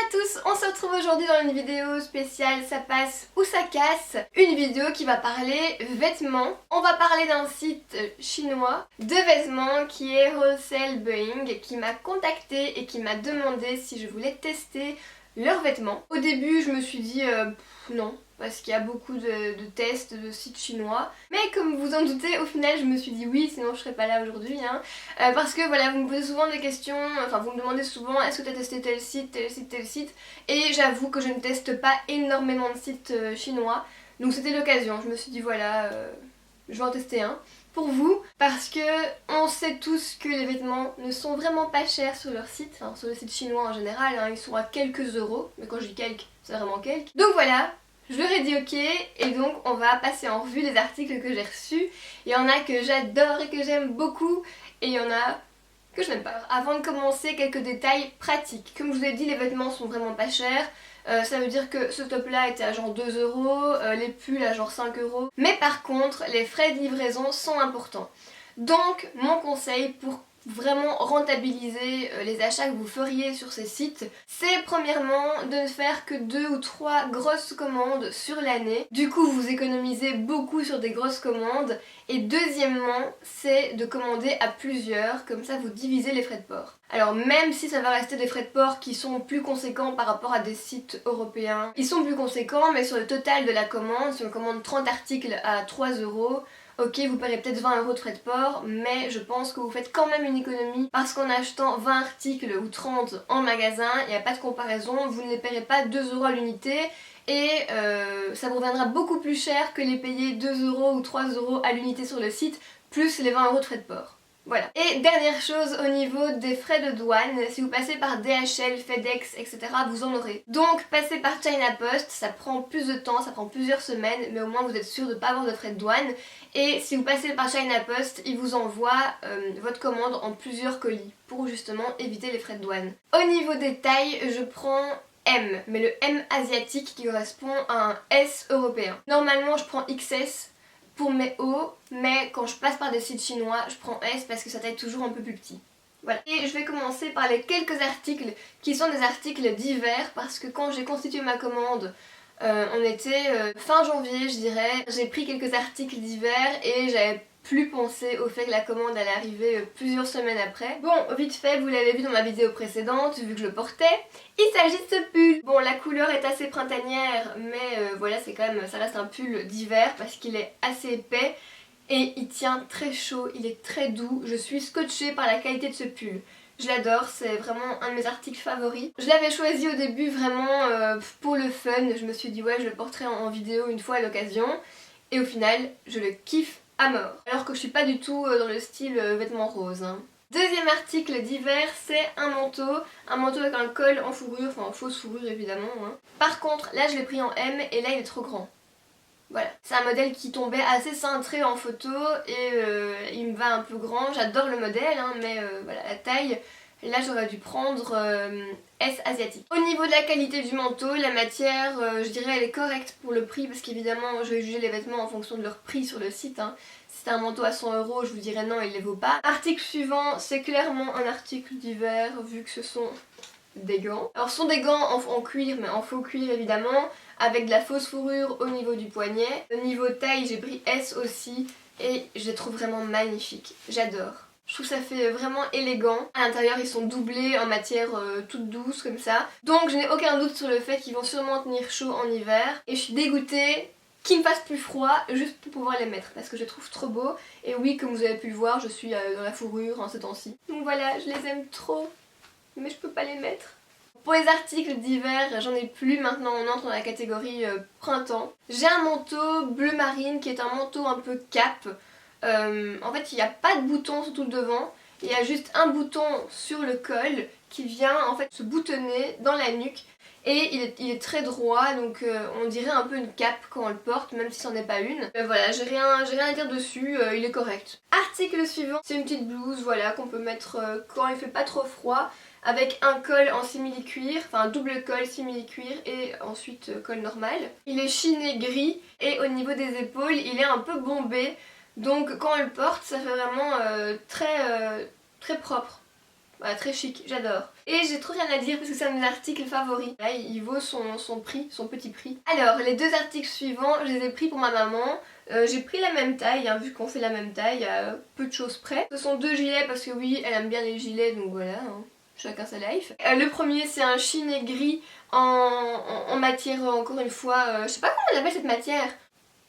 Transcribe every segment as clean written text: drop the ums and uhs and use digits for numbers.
à tous, on se retrouve aujourd'hui dans une vidéo spéciale ça passe ou ça casse. Une vidéo qui va parler vêtements. On va parler d'un site chinois de vêtements qui est Wholesale Buying qui m'a contacté et qui m'a demandé si je voulais tester leurs vêtements. Au début je me suis dit non, parce qu'il y a beaucoup de tests de sites chinois. Mais comme vous en doutez, au final je me suis dit oui, sinon je serais pas là aujourd'hui. Parce que voilà, vous me posez souvent des questions, enfin vous me demandez souvent est-ce que tu as testé tel site, tel site, tel site. Et j'avoue que je ne teste pas énormément de sites chinois. Donc c'était l'occasion, je me suis dit voilà, je vais en tester un. Pour vous, parce que on sait tous que les vêtements ne sont vraiment pas chers sur leur site, enfin, sur le site chinois en général, ils sont à quelques euros, mais quand je dis quelques, c'est vraiment quelques. Donc voilà, je leur ai dit ok, et donc on va passer en revue les articles que j'ai reçus. Il y en a que j'adore et que j'aime beaucoup, et il y en a que je n'aime pas. Avant de commencer, quelques détails pratiques. Comme je vous ai dit, les vêtements sont vraiment pas chers. Ça veut dire que ce top là était à genre 2 euros, les pulls à genre 5 euros. Mais par contre, les frais de livraison sont importants. Donc, mon conseil pour vraiment rentabiliser les achats que vous feriez sur ces sites, c'est premièrement de ne faire que 2 ou 3 grosses commandes sur l'année. Du coup, vous économisez beaucoup sur des grosses commandes. Et deuxièmement, c'est de commander à plusieurs, comme ça vous divisez les frais de port. Alors même si ça va rester des frais de port qui sont plus conséquents par rapport à des sites européens, ils sont plus conséquents, mais sur le total de la commande, si on commande 30 articles à 3 euros, ok, vous paierez peut-être 20 euros de frais de port, mais je pense que vous faites quand même une économie parce qu'en achetant 20 articles ou 30 en magasin, il n'y a pas de comparaison, vous ne les paierez pas 2 euros à l'unité et ça vous reviendra beaucoup plus cher que les payer 2 euros ou 3 euros à l'unité sur le site, plus les 20 euros de frais de port. Voilà. Et dernière chose au niveau des frais de douane, si vous passez par DHL, FedEx, etc. vous en aurez. Donc passez par China Post, ça prend plus de temps, ça prend plusieurs semaines, mais au moins vous êtes sûr de ne pas avoir de frais de douane. Et si vous passez par China Post, ils vous envoient votre commande en plusieurs colis pour justement éviter les frais de douane. Au niveau des tailles, je prends M, mais le M asiatique qui correspond à un S européen. Normalement je prends XS pour mes hauts, mais quand je passe par des sites chinois, je prends S parce que ça taille toujours un peu plus petit. Voilà. Et je vais commencer par les quelques articles qui sont des articles d'hiver parce que quand j'ai constitué ma commande, on était fin janvier je dirais, j'ai pris quelques articles d'hiver et j'avais plus pensé au fait que la commande allait arriver plusieurs semaines après. Bon, vite fait, vous l'avez vu dans ma vidéo précédente, vu que je le portais, il s'agit de ce pull. Bon, la couleur est assez printanière, mais voilà, c'est quand même, ça reste un pull d'hiver parce qu'il est assez épais et il tient très chaud, il est très doux. Je suis scotchée par la qualité de ce pull. Je l'adore, c'est vraiment un de mes articles favoris. Je l'avais choisi au début vraiment pour le fun, je me suis dit ouais, je le porterai en vidéo une fois à l'occasion. Et au final, je le kiffe à mort. Alors que je suis pas du tout dans le style vêtements roses. Deuxième article d'hiver, c'est un manteau avec un col en fourrure, enfin en fausse fourrure évidemment. Par contre, là je l'ai pris en M et là il est trop grand. Voilà, c'est un modèle qui tombait assez cintré en photo et il me va un peu grand. J'adore le modèle, mais voilà, la taille, là j'aurais dû prendre S asiatique. Au niveau de la qualité du manteau, la matière, je dirais elle est correcte pour le prix parce qu'évidemment je vais juger les vêtements en fonction de leur prix sur le site. Si c'est un manteau à 100 euros, je vous dirais non, il les vaut pas. Article suivant, c'est clairement un article d'hiver vu que ce sont des gants. Alors ce sont des gants en cuir, mais en faux cuir évidemment, avec de la fausse fourrure au niveau du poignet. Au niveau taille, j'ai pris S aussi et je les trouve vraiment magnifiques. J'adore. Je trouve que ça fait vraiment élégant. À l'intérieur, ils sont doublés en matière toute douce comme ça. Donc je n'ai aucun doute sur le fait qu'ils vont sûrement tenir chaud en hiver. Et je suis dégoûtée qu'il me fasse plus froid juste pour pouvoir les mettre parce que je les trouve trop beaux. Et oui, comme vous avez pu le voir, je suis dans la fourrure en ce temps-ci. Donc voilà, je les aime trop. Mais je peux pas les mettre. Pour les articles d'hiver, j'en ai plus maintenant, on entre dans la catégorie printemps. J'ai un manteau bleu marine qui est un manteau un peu cap. En fait, il n'y a pas de bouton sur tout le devant, il y a juste un bouton sur le col qui vient en fait se boutonner dans la nuque. Et il est très droit, donc on dirait un peu une cape quand on le porte, même si c'en est pas une. Voilà, j'ai rien à dire dessus, il est correct. Article suivant, c'est une petite blouse, voilà, qu'on peut mettre quand il fait pas trop froid, avec un col en simili-cuir, enfin un double col simili-cuir et ensuite col normal. Il est chiné gris et au niveau des épaules, il est un peu bombé, donc quand on le porte, ça fait vraiment très propre. Voilà, très chic, j'adore. Et j'ai trop rien à dire parce que c'est un de mes articles favoris. Là, il vaut son prix, son petit prix. Alors, les deux articles suivants, je les ai pris pour ma maman. J'ai pris la même taille, hein, vu qu'on fait la même taille, à peu de choses près. Ce sont deux gilets parce que oui, elle aime bien les gilets, donc voilà, hein, chacun sa life. Le premier, c'est un chine et gris en matière, encore une fois, je sais pas comment on appelle cette matière.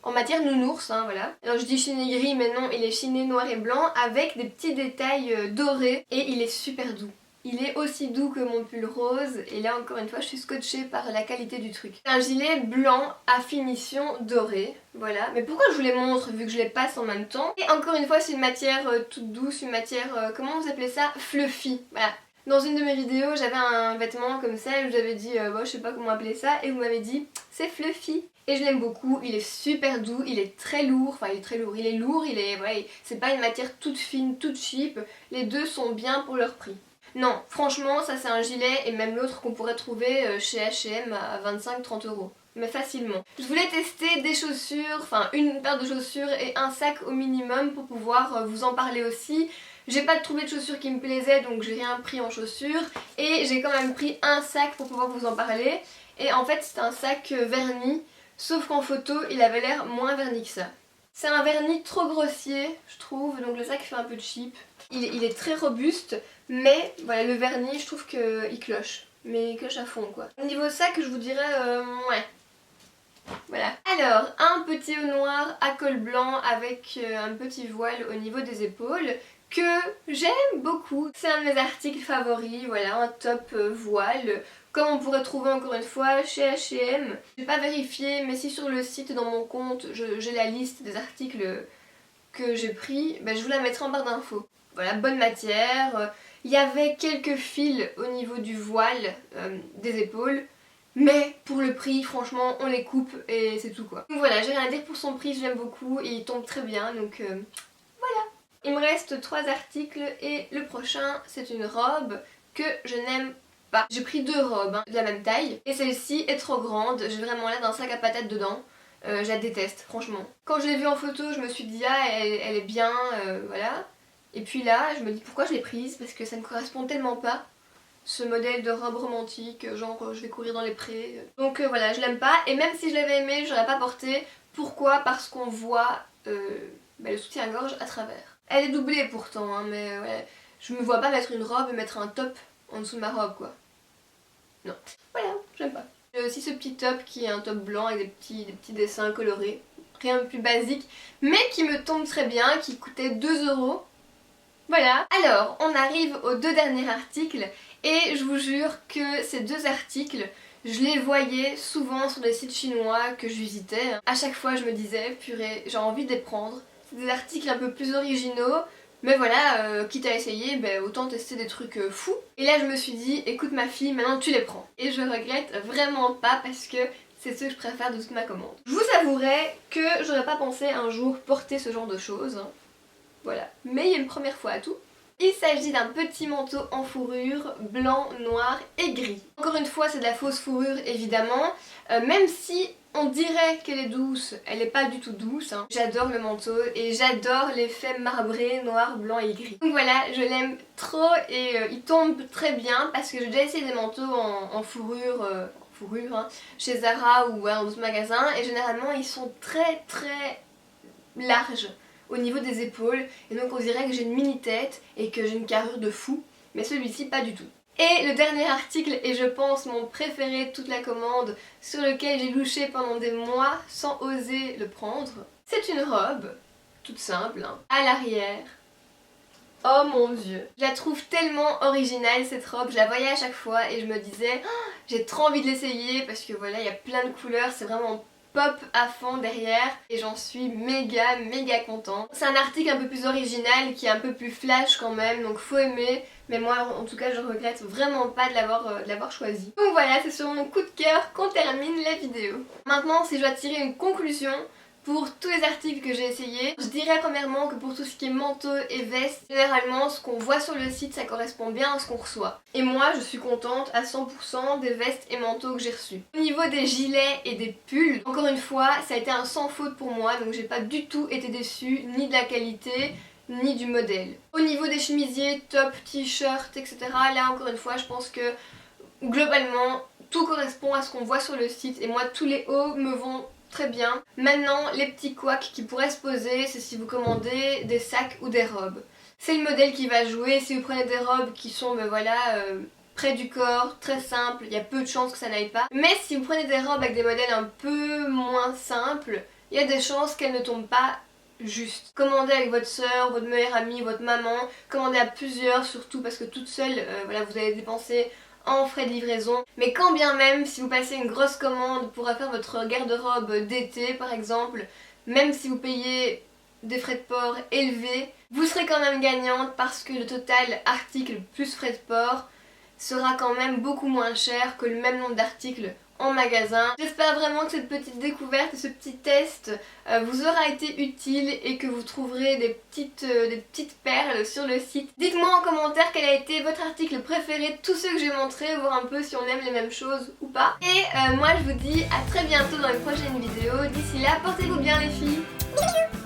En matière nounours, hein, voilà. Alors je dis chiné gris, mais non, il est chiné noir et blanc avec des petits détails dorés et il est super doux. Il est aussi doux que mon pull rose et là encore une fois je suis scotchée par la qualité du truc. C'est un gilet blanc à finition dorée, voilà. Mais pourquoi je vous les montre vu que je les passe en même temps? Et encore une fois c'est une matière toute douce, une matière, comment vous appelez ça? Fluffy, voilà. Dans une de mes vidéos j'avais un vêtement comme ça et je vous avais dit, bon, je sais pas comment appeler ça et vous m'avez dit c'est fluffy. Et je l'aime beaucoup, il est super doux, il est très lourd, enfin il est très lourd, il est lourd, ouais, c'est pas une matière toute fine, toute cheap, les deux sont bien pour leur prix. Non, franchement, ça c'est un gilet et même l'autre qu'on pourrait trouver chez H&M à 25-30 €. Mais facilement. Je voulais tester des chaussures, enfin une paire de chaussures et un sac au minimum pour pouvoir vous en parler aussi. J'ai pas trouvé de chaussures qui me plaisaient donc j'ai rien pris en chaussures et j'ai quand même pris un sac pour pouvoir vous en parler. Et en fait c'est un sac verni, sauf qu'en photo il avait l'air moins verni que ça. C'est un vernis trop grossier je trouve, donc le sac fait un peu cheap. Il est très robuste, mais voilà, le vernis je trouve qu'il cloche. Mais il cloche à fond quoi. Au niveau sac je vous dirais ouais. Voilà. Alors, un petit haut noir à col blanc avec un petit voile au niveau des épaules que j'aime beaucoup. C'est un de mes articles favoris, voilà, un top voile, comme on pourrait trouver encore une fois chez H&M. J'ai pas vérifié, mais si sur le site, dans mon compte, j'ai la liste des articles que j'ai pris, ben, je vous la mettrai en barre d'infos. Voilà, bonne matière. Il y avait quelques fils au niveau du voile des épaules. Mais pour le prix, franchement, on les coupe et c'est tout quoi. Donc voilà, j'ai rien à dire pour son prix, je l'aime beaucoup et il tombe très bien, donc voilà. Il me reste 3 articles et le prochain, c'est une robe que je n'aime pas. J'ai pris 2 robes de la même taille et celle-ci est trop grande, j'ai vraiment l'air d'un sac à patates dedans. Je la déteste, franchement. Quand je l'ai vue en photo, je me suis dit, ah, elle est bien, voilà. Et puis là, je me dis pourquoi je l'ai prise, parce que ça ne correspond tellement pas. Ce modèle de robe romantique, genre je vais courir dans les prés. Donc voilà, je l'aime pas. Et même si je l'avais aimé, je l'aurais pas porté. Pourquoi? Parce qu'on voit le soutien-gorge à travers. Elle est doublée pourtant, hein, mais ouais, je me vois pas mettre une robe et mettre un top en dessous de ma robe quoi. Non. Voilà, j'aime pas. J'ai aussi ce petit top qui est un top blanc avec des petits dessins colorés. Rien de plus basique, mais qui me tombe très bien, qui coûtait 2 €. Voilà. Alors, on arrive aux 2 derniers articles. Et je vous jure que ces 2 articles, je les voyais souvent sur des sites chinois que je visitais. À chaque fois je me disais, purée, j'ai envie de les prendre. C'est des articles un peu plus originaux, mais voilà, quitte à essayer, ben, autant tester des trucs fous. Et là je me suis dit, écoute ma fille, maintenant tu les prends. Et je regrette vraiment pas parce que c'est ceux que je préfère de toute ma commande. Je vous avouerai que j'aurais pas pensé un jour porter ce genre de choses. Voilà, mais il y a une première fois à tout. Il s'agit d'un petit manteau en fourrure blanc, noir et gris. Encore une fois c'est de la fausse fourrure évidemment, même si on dirait qu'elle est douce, elle n'est pas du tout douce. Hein. J'adore le manteau et j'adore l'effet marbré, noir, blanc et gris. Donc voilà, je l'aime trop et il tombe très bien parce que j'ai déjà essayé des manteaux en fourrure, hein, chez Zara ou dans d'autres magasins et généralement ils sont très larges au niveau des épaules et donc on dirait que j'ai une mini tête et que j'ai une carrure de fou, mais celui-ci pas du tout. Et le dernier article est je pense mon préféré de toute la commande, sur lequel j'ai louché pendant des mois sans oser le prendre. C'est une robe, toute simple, hein, à l'arrière. Oh mon dieu, je la trouve tellement originale cette robe, je la voyais à chaque fois et je me disais oh, j'ai trop envie de l'essayer parce que voilà il y a plein de couleurs, c'est vraiment pop à fond derrière et j'en suis méga contente. C'est un article un peu plus original qui est un peu plus flash quand même donc faut aimer, mais moi en tout cas je regrette vraiment pas de l'avoir choisi. Donc voilà, c'est sur mon coup de cœur qu'on termine la vidéo. Maintenant si je dois tirer une conclusion pour tous les articles que j'ai essayés, je dirais premièrement que pour tout ce qui est manteau et veste, généralement ce qu'on voit sur le site ça correspond bien à ce qu'on reçoit. Et moi je suis contente à 100% des vestes et manteaux que j'ai reçus. Au niveau des gilets et des pulls, encore une fois ça a été un sans faute pour moi donc j'ai pas du tout été déçue ni de la qualité ni du modèle. Au niveau des chemisiers, top, t-shirt, etc. Là encore une fois je pense que globalement tout correspond à ce qu'on voit sur le site et moi tous les hauts me vont très bien. Maintenant les petits couacs qui pourraient se poser c'est si vous commandez des sacs ou des robes. C'est le modèle qui va jouer. Si vous prenez des robes qui sont près du corps, très simples, il y a peu de chances que ça n'aille pas. Mais si vous prenez des robes avec des modèles un peu moins simples, il y a des chances qu'elles ne tombent pas juste. Commandez avec votre soeur, votre meilleure amie, votre maman, commandez à plusieurs surtout parce que toute seule, vous allez dépenser en frais de livraison. Mais quand bien même, si vous passez une grosse commande pour faire votre garde-robe d'été par exemple, même si vous payez des frais de port élevés, vous serez quand même gagnante parce que le total article plus frais de port sera quand même beaucoup moins cher que le même nombre d'articles en magasin. J'espère vraiment que cette petite découverte, ce petit test vous aura été utile et que vous trouverez des petites perles sur le site. Dites-moi en commentaire quel a été votre article préféré de tous ceux que j'ai montrés, voir un peu si on aime les mêmes choses ou pas. Et moi je vous dis à très bientôt dans une prochaine vidéo. D'ici là, portez-vous bien les filles. Bisous.